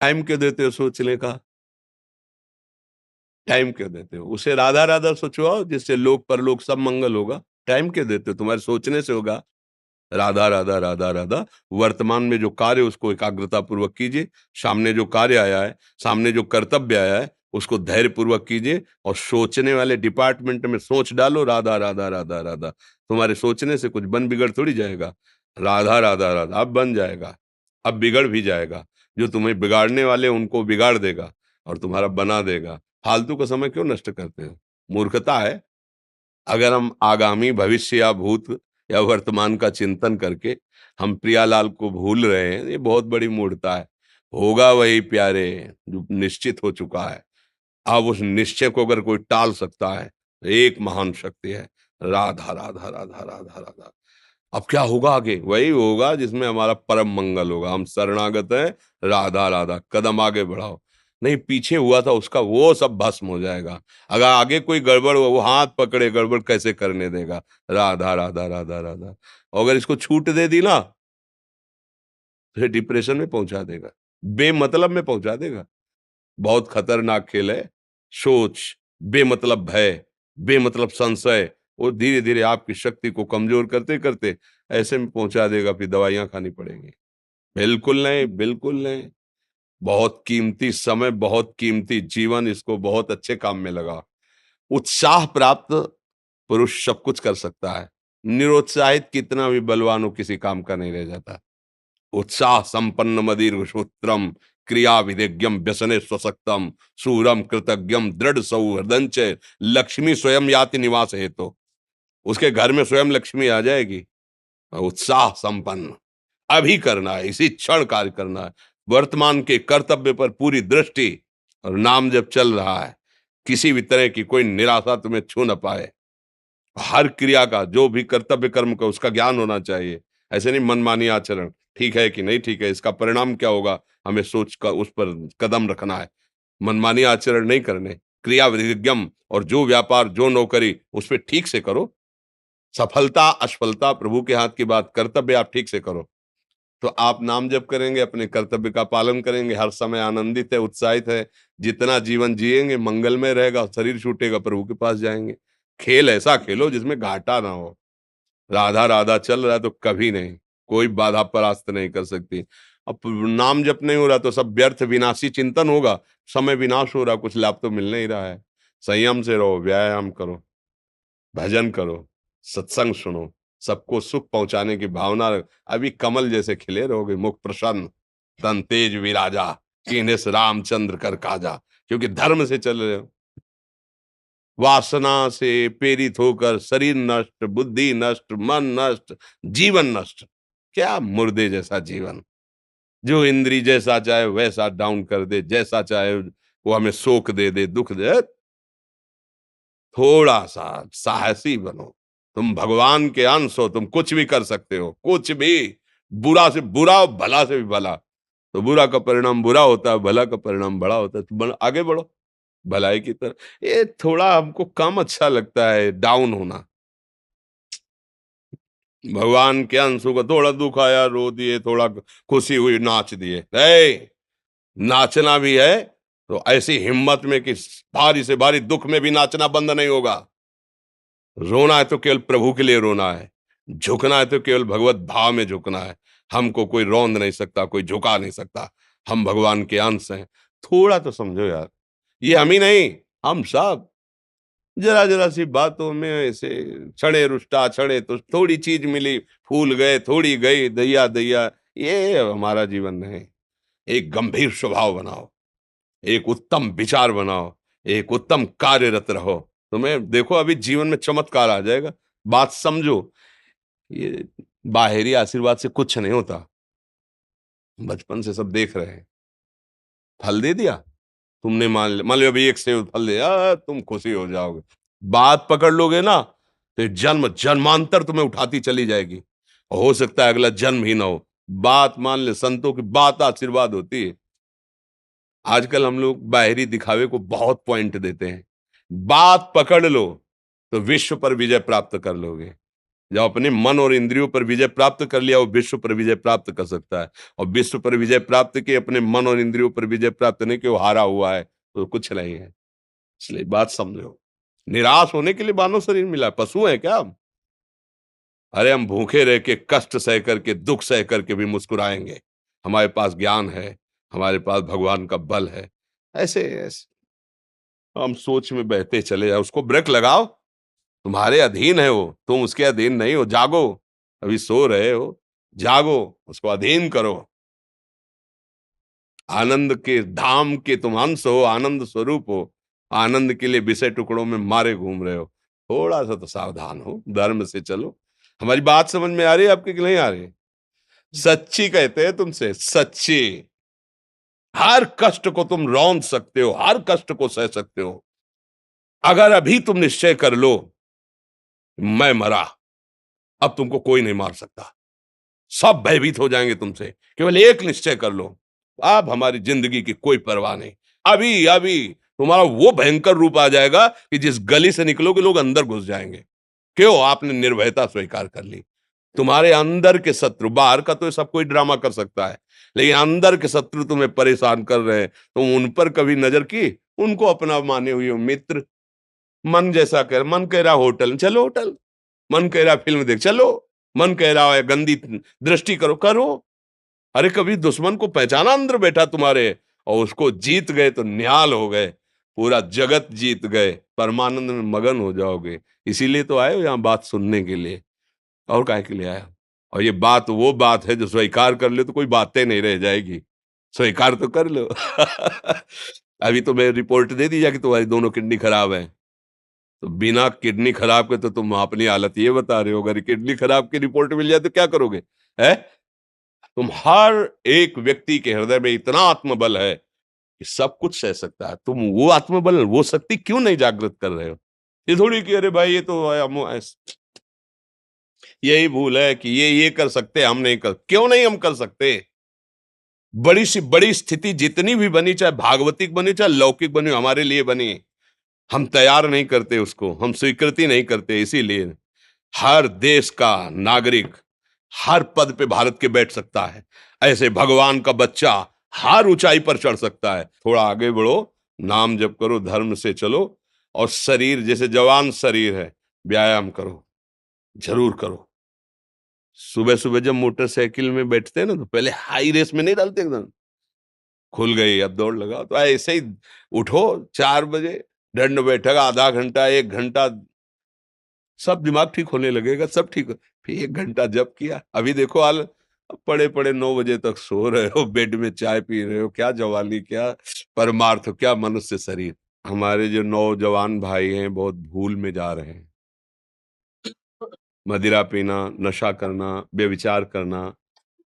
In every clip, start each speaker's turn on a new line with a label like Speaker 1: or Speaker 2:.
Speaker 1: Time क्यों देते हो सोचने का? टाइम क्यों देते हो? उसे राधा राधा सोचवाओ, जिससे लोक परलोक सब मंगल होगा। टाइम क्यों देते हो? तुम्हारे सोचने से होगा। राधा राधा राधा राधा। वर्तमान में जो कार्य, उसको एकाग्रता पूर्वक कीजिए। सामने जो कार्य आया है, सामने जो कर्तव्य आया है, उसको धैर्य पूर्वक कीजिए। और सोचने वाले डिपार्टमेंट में सोच डालो, राधा राधा राधा राधा। तुम्हारे सोचने से कुछ बन बिगड़ थोड़ी जाएगा। राधा राधा राधा, अब बन जाएगा। अब बिगड़ भी जाएगा। जो तुम्हें बिगाड़ने वाले उनको बिगाड़ देगा और तुम्हारा बना देगा। फालतू का समय क्यों नष्ट करते हो? मूर्खता है। अगर हम आगामी भविष्य या भूत या वर्तमान का चिंतन करके हम प्रियालाल को भूल रहे हैं, ये बहुत बड़ी मूर्खता है। होगा वही प्यारे जो निश्चित हो चुका है। अब उस निश्चय को अगर कोई टाल सकता है तो एक महान शक्ति है, राधा राधा राधा राधा राधा। अब क्या होगा आगे? वही होगा जिसमें हमारा परम मंगल होगा। हम शरणागत हैं, राधा राधा, कदम आगे बढ़ाओ। नहीं, पीछे हुआ था उसका वो सब भस्म हो जाएगा। अगर आगे कोई गड़बड़ हुआ, वो हाथ पकड़े गड़बड़ कैसे करने देगा? राधा राधा राधा राधा। और अगर इसको छूट दे दी ना, फिर डिप्रेशन में पहुंचा देगा, बेमतलब में पहुंचा देगा। बहुत खतरनाक खेल है। सोच, बेमतलब भय, बेमतलब संशय, वो धीरे धीरे आपकी शक्ति को कमजोर करते करते ऐसे में पहुंचा देगा, फिर दवाइयां खानी पड़ेंगी। बिल्कुल नहीं, बिल्कुल नहीं। बहुत कीमती समय, बहुत कीमती जीवन, इसको बहुत अच्छे काम में लगा। उत्साह प्राप्त पुरुष सब कुछ कर सकता है। निरुत्साहित कितना भी बलवान हो, किसी काम का नहीं रह जाता। उत्साह संपन्न मदीर्घ सूत्रम, क्रिया विधिज्ञम व्यसने स्वसक्तम, सूरम कृतज्ञम दृढ़ सौहृदंच, लक्ष्मी स्वयं याति निवास हेतु। उसके घर में स्वयं लक्ष्मी आ जाएगी। उत्साह संपन्न, अभी करना है, इसी क्षण कार्य करना है। वर्तमान के कर्तव्य पर पूरी दृष्टि, और नाम जब चल रहा है, किसी भी तरह की कोई निराशा तुम्हें छू न पाए। हर क्रिया का, जो भी कर्तव्य कर्म का, उसका ज्ञान होना चाहिए। ऐसे नहीं मनमानी आचरण, ठीक है कि नहीं ठीक है, इसका परिणाम क्या होगा, हमें सोच कर उस पर कदम रखना है। मनमानी आचरण नहीं करने। क्रिया विधिज्ञम, और जो व्यापार जो नौकरी उस पर ठीक से करो। सफलता असफलता प्रभु के हाथ की बात, कर्तव्य आप ठीक से करो। तो आप नाम जप करेंगे, अपने कर्तव्य का पालन करेंगे, हर समय आनंदित है, उत्साहित है। जितना जीवन जिएंगे मंगलमय रहेगा। शरीर छूटेगा, प्रभु के पास जाएंगे। खेल ऐसा खेलो जिसमें घाटा ना हो। राधा राधा चल रहा है तो कभी नहीं, कोई बाधा परास्त नहीं कर सकती। अब नाम जप नहीं हो रहा तो सब व्यर्थ विनाशी चिंतन होगा। समय विनाश हो रहा, कुछ लाभ तो मिल नहीं रहा है। संयम से रहो, व्यायाम करो, भजन करो, सत्संग सुनो, सबको सुख पहुंचाने की भावना अभी कमल जैसे खिले रहोगे, मुख प्रसन्न, तन तेज विराजा, कीन्हे से रामचंद्र कर काजा। क्योंकि धर्म से चल रहे हो। वासना से प्रेरित होकर शरीर नष्ट, बुद्धि नष्ट, मन नष्ट, जीवन नष्ट। क्या मुर्दे जैसा जीवन, जो इंद्री जैसा चाहे वैसा डाउन कर दे, जैसा चाहे वो हमें शोक दे दे, दुख दे। थोड़ा सा साहसी बनो। तुम भगवान के अंश हो, तुम कुछ भी कर सकते हो, कुछ भी। बुरा से बुरा और भला से भी भला। तो बुरा का परिणाम बुरा होता है, भला का परिणाम बड़ा होता है। तो आगे बढ़ो भलाई की तरफ। ये थोड़ा हमको कम अच्छा लगता है डाउन होना। भगवान के अंशों को थोड़ा दुख आया रो दिए, थोड़ा खुशी हुई नाच दिए। नाचना भी है तो ऐसी हिम्मत में कि भारी से भारी दुख में भी नाचना बंद नहीं होगा। रोना है तो केवल प्रभु के लिए रोना है। झुकना है तो केवल भगवत भाव में झुकना है। हमको कोई रौंद नहीं सकता, कोई झुका नहीं सकता। हम भगवान के अंश हैं। थोड़ा तो समझो यार। ये हम ही नहीं, हम सब जरा जरा सी बातों में ऐसे क्षणे रुष्टा क्षणे तो थोड़ी चीज मिली, फूल गए, थोड़ी गई, दैया दैया। ये हमारा जीवन नहीं। एक गंभीर स्वभाव बनाओ, एक उत्तम विचार बनाओ, एक उत्तम कार्यरत रहो। तुम्हें देखो अभी जीवन में चमत्कार आ जाएगा। बात समझो। ये बाहरी आशीर्वाद से कुछ नहीं होता। बचपन से सब देख रहे हैं। फल दे दिया, तुमने मान लो अभी एक सेब फल दिया, तुम खुशी हो जाओगे। बात पकड़ लोगे ना, तो जन्म जन्मांतर तुम्हें उठाती चली जाएगी। हो सकता है अगला जन्म ही ना हो। बात मान ले, संतों की बात आशीर्वाद होती है। आजकल हम लोग बाहरी दिखावे को बहुत पॉइंट देते हैं। बात पकड़ लो तो विश्व पर विजय प्राप्त कर लोगे। जब अपने मन और इंद्रियों पर विजय प्राप्त कर लिया, वो विश्व पर विजय प्राप्त कर सकता है। और विश्व पर विजय प्राप्त किए, अपने मन और इंद्रियों पर विजय प्राप्त नहीं किए, वो हारा हुआ है, तो कुछ नहीं है। इसलिए बात समझो। निराश होने के लिए मानव शरीर मिला है, पशु हैं क्या हम? अरे हम भूखे रह के, कष्ट सह करके, दुःख सह करके भी मुस्कुराएँगे। हमारे पास ज्ञान है, हमारे पास भगवान का बल है। ऐसे हम सोच में बहते चले जाओ, उसको ब्रेक लगाओ, तुम्हारे अधीन है वो, तुम उसके अधीन नहीं हो, जागो। अभी सो रहे हो, जागो, उसको अधीन करो। आनंद के धाम के तुम अंश हो, आनंद स्वरूप हो, आनंद के लिए विषय टुकड़ों में मारे घूम रहे हो। थोड़ा-सा तो सावधान हो, धर्म से चलो। हमारी बात समझ में आ रही है आपकी कि नहीं आ रही? सच्ची कहते हैं तुमसे, सच्ची। हर कष्ट को तुम रौंद सकते हो, हर कष्ट को सह सकते हो। अगर अभी तुम निश्चय कर लो, मैं मरा, अब तुमको कोई नहीं मार सकता। सब भयभीत हो जाएंगे तुमसे। केवल एक निश्चय कर लो, अब हमारी जिंदगी की कोई परवाह नहीं। अभी अभी तुम्हारा वो भयंकर रूप आ जाएगा कि जिस गली से निकलोगे लोग अंदर घुस जाएंगे। क्यों? आपने निर्भयता स्वीकार कर ली। तुम्हारे अंदर के शत्रु, बाहर का तो सब कोई ड्रामा कर सकता है, लेकिन अंदर के शत्रु तुम्हें परेशान कर रहे हैं, तुम उन पर कभी नजर की? उनको अपना माने हुए हो मित्र। मन जैसा कर, मन कह रहा होटल चलो, होटल। मन कह रहा फिल्म देख चलो। मन कह रहा है गंदी दृष्टि करो, करो। अरे कभी दुश्मन को पहचाना अंदर बैठा तुम्हारे, और उसको जीत गए तो निहाल हो गए। पूरा जगत जीत गए, परमानंद में मगन हो जाओगे। इसीलिए तो आए हो यहाँ बात सुनने के लिए, और काहे के लिए आए हो? और ये बात वो बात है जो स्वीकार कर ले तो कोई बातें नहीं रह जाएगी। स्वीकार तो कर लो। अभी तो मैं रिपोर्ट दे दी जा कि तुम्हारी दोनों किडनी खराब है। तो बिना किडनी खराब के तो तुम अपनी हालत ये बता रहे हो, अगर किडनी खराब की रिपोर्ट मिल जाए तो क्या करोगे? हैं? तुम हर एक व्यक्ति के हृदय में इतना आत्मबल है कि सब कुछ सह सकता है। तुम वो आत्मबल, वो शक्ति क्यों नहीं जागृत कर रहे हो? ये थोड़ी कि अरे भाई ये तो यही भूल है कि ये कर सकते हैं, हम नहीं कर, क्यों नहीं हम कर सकते? बड़ी सी बड़ी स्थिति जितनी भी बनी, चाहे भागवतिक बनी चाहे लौकिक बनी, हमारे लिए बनी, हम तैयार नहीं करते उसको, हम स्वीकृति नहीं करते। इसीलिए हर देश का नागरिक हर पद पे भारत के बैठ सकता है। ऐसे भगवान का बच्चा हर ऊंचाई पर चढ़ सकता है। थोड़ा आगे बढ़ो, नाम जप करो, धर्म से चलो, और शरीर जैसे जवान शरीर है, व्यायाम करो, जरूर करो। सुबह सुबह जब मोटरसाइकिल में बैठते हैं ना, तो पहले हाई रेस में नहीं डालते एकदम, खुल गई अब दौड़ लगाओ, तो ऐसे ही उठो 4 बजे, दंड बैठक आधा घंटा 1 घंटा, सब दिमाग ठीक होने लगेगा, सब ठीक हो। फिर 1 घंटा जप किया, अभी देखो हाल, पड़े पड़े 9 बजे तक सो रहे हो, बेड में चाय पी रहे हो, क्या जवानी, क्या परमार्थ, क्या मनुष्य शरीर। हमारे जो नौजवान भाई हैं बहुत भूल में जा रहे हैं। मदिरा पीना, नशा करना, व्यभिचार करना,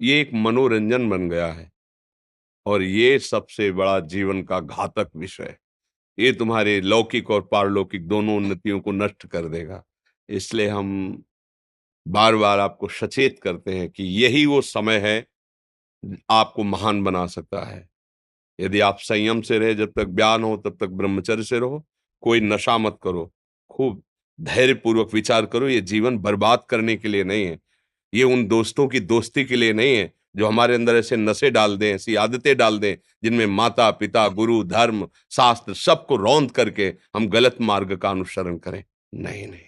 Speaker 1: ये एक मनोरंजन बन गया है, और ये सबसे बड़ा जीवन का घातक विषय है। ये तुम्हारे लौकिक और पारलौकिक दोनों उन्नतियों को नष्ट कर देगा। इसलिए हम बार-बार आपको सचेत करते हैं कि यही वो समय है, आपको महान बना सकता है। यदि आप संयम से रहे, जब तक ज्ञान हो तब तक ब्रह्मचर्य से रहो, कोई नशा मत करो, खूब धैर्यपूर्वक विचार करो, ये जीवन बर्बाद करने के लिए नहीं है। ये उन दोस्तों की दोस्ती के लिए नहीं है, जो हमारे अंदर ऐसे नशे डाल दें, ऐसी आदतें डाल दें, जिनमें माता-पिता, गुरु, धर्म, शास्त्र सबको रौंद करके हम गलत मार्ग का अनुसरण करें। नहीं, नहीं,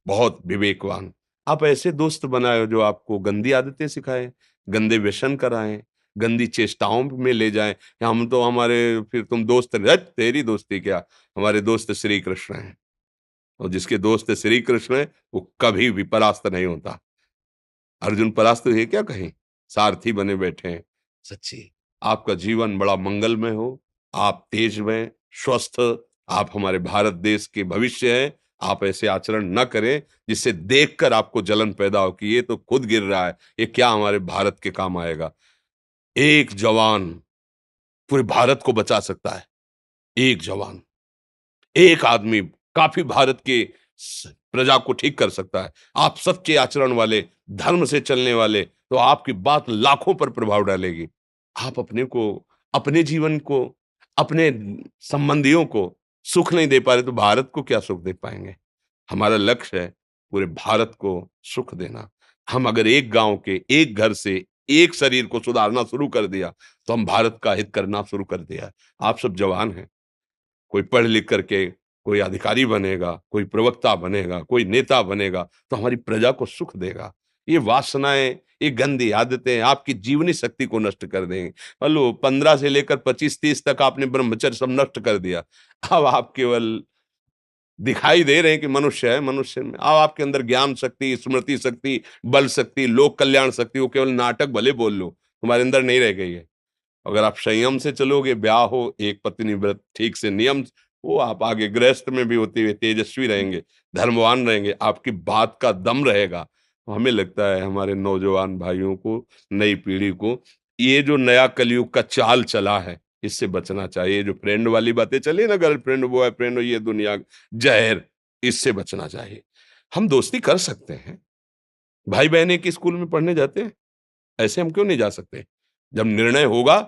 Speaker 1: बहुत विवेकवान। आप ऐसे दोस्त बनाए जो आपको गंदी आदतें सिखाएँ, गंदे व्यसन कराएँ, गंदी चेष्टाओं में ले जाएँ, कि हम तो हमारे, फिर तुम दोस्त, हट तेरी दोस्ती क्या, हमारे दोस्त श्री कृष्ण हैं, और जिसके दोस्त श्री कृष्ण हैं, वो कभी भी परास्त नहीं होता। अर्जुन परास्त हुए क्या कहीं? सारथी बने बैठे हैं। सच्ची, आपका जीवन बड़ा मंगलमय हो, आप तेज में, स्वस्थ, आप हमारे भारत देश के भविष्य हैं। आप ऐसे आचरण ना करें, जिससे देखकर आपको जलन पैदा हो कि ये तो खुद गिर रहा है, ये क्या हमारे भारत के काम आएगा। एक जवान पूरे भारत को बचा सकता है, एक जवान। एक आदमी काफ़ी भारत के प्रजा को ठीक कर सकता है। आप सच्चे आचरण वाले, धर्म से चलने वाले, तो आपकी बात लाखों पर प्रभाव डालेगी। आप अपने को, अपने जीवन को, अपने संबंधियों को सुख नहीं दे पा रहे, तो भारत को क्या सुख दे पाएँगे? हमारा लक्ष्य है पूरे भारत को सुख देना। हम अगर एक गाँव के, एक घर से, एक शरीर को सुधारना शुरू कर दिया, तो हम भारत का हित करना शुरू कर दिया। आप सब जवान हैं, कोई पढ़ लिख करके कोई अधिकारी बनेगा, कोई प्रवक्ता बनेगा, कोई नेता बनेगा, तो हमारी प्रजा को सुख देगा। ये वासनाएँ, ये गंदी आदतें आपकी जीवनी शक्ति को नष्ट कर देंगी। मान लो 15 से लेकर 25-30 तक आपने ब्रह्मचर्य सब नष्ट कर दिया। अब आप केवल दिखाई दे रहे हैं कि मनुष्य है, मनुष्य में अब आपके अंदर ज्ञान शक्ति, स्मृति शक्ति, बल शक्ति, लोक कल्याण शक्ति, वो केवल नाटक भले बोल लो, तुम्हारे अंदर नहीं रह गई है। अगर आप संयम से चलोगे, ब्याह हो, एक पत्नी व्रत ठीक से नियम, वो आप आगे गृहस्थ में भी होते हुए तेजस्वी रहेंगे, धर्मवान रहेंगे, आपकी बात का दम रहेगा। तो हमें लगता है हमारे नौजवान भाइयों को, नई पीढ़ी को, ये जो नया कलयुग का चाल चला है, इससे बचना चाहिए। ये जो फ्रेंड वाली बातें चली ना, गर्लफ्रेंड, बॉयफ्रेंड, ये दुनिया ज़हर, इससे बचना चाहिए। हम दोस्ती कर सकते हैं, भाई-बहन एक ही स्कूल में पढ़ने जाते हैं, ऐसे हम क्यों नहीं जा सकते? जब निर्णय होगा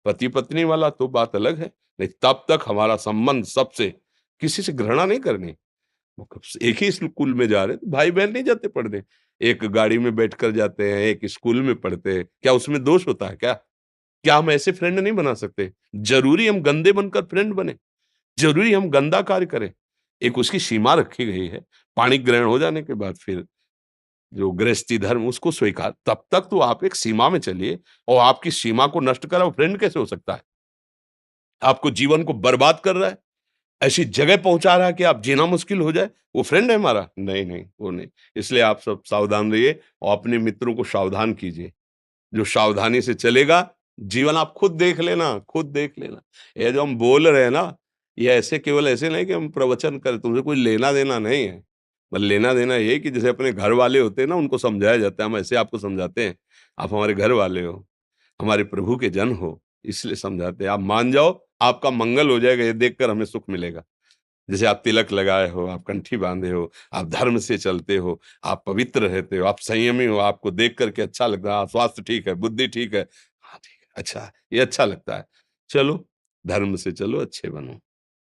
Speaker 1: पति-पत्नी वाला तो बात अलग है, नहीं तब तक हमारा संबंध सबसे, किसी से घृणा नहीं करनी। वो कब से एक ही स्कूल में जा रहे हैं, तो भाई-बहन नहीं जाते पढ़ने? एक गाड़ी में बैठकर जाते हैं, एक स्कूल में पढ़ते हैं, क्या उसमें दोष होता है क्या? क्या हम ऐसे फ्रेंड नहीं बना सकते? ज़रूरी हम गंदे बनकर फ्रेंड बने? ज़रूरी हम गंदा कार्य करें? एक उसकी सीमा रखी गई है, पाणी ग्रहण हो जाने के बाद फिर जो गृहस्थी धर्म उसको स्वीकार, तब तक तो आप एक सीमा में चलिए, और आपकी सीमा को नष्ट करा वो फ्रेंड कैसे हो सकता है? आपको जीवन को बर्बाद कर रहा है, ऐसी जगह पहुंचा रहा है कि आप जीना मुश्किल हो जाए, वो फ्रेंड है हमारा? नहीं, नहीं, वो नहीं। इसलिए आप सब सावधान रहिए और अपने मित्रों को सावधान कीजिए। जो सावधानी से चलेगा, जीवन आप खुद देख लेना, खुद देख लेना। ये जो हम बोल रहे हैं ना, ये ऐसे केवल ऐसे नहीं कि हम प्रवचन करें, तुमसे कोई लेना-देना नहीं है। बस लेना-देना ये है कि जैसे अपने घर वाले होते हैं ना, उनको समझाया जाता है, हम ऐसे आपको समझाते हैं। आप हमारे घर वाले हो, हमारे प्रभु के जन हो, इसलिए समझाते हैं। आप मान जाओ, आपका मंगल हो जाएगा, ये देखकर हमें सुख मिलेगा। जैसे आप तिलक लगाए हो, आप कंठी बाँधे हो, आप धर्म से चलते हो, आप पवित्र रहते हो, आप संयमी हो, आपको देख कर के अच्छा लगता है, हाँ, स्वास्थ्य ठीक है, बुद्धि ठीक है। हाँ, ठीक है, अच्छा, ये अच्छा लगता है। चलो, धर्म से चलो, अच्छे बनो।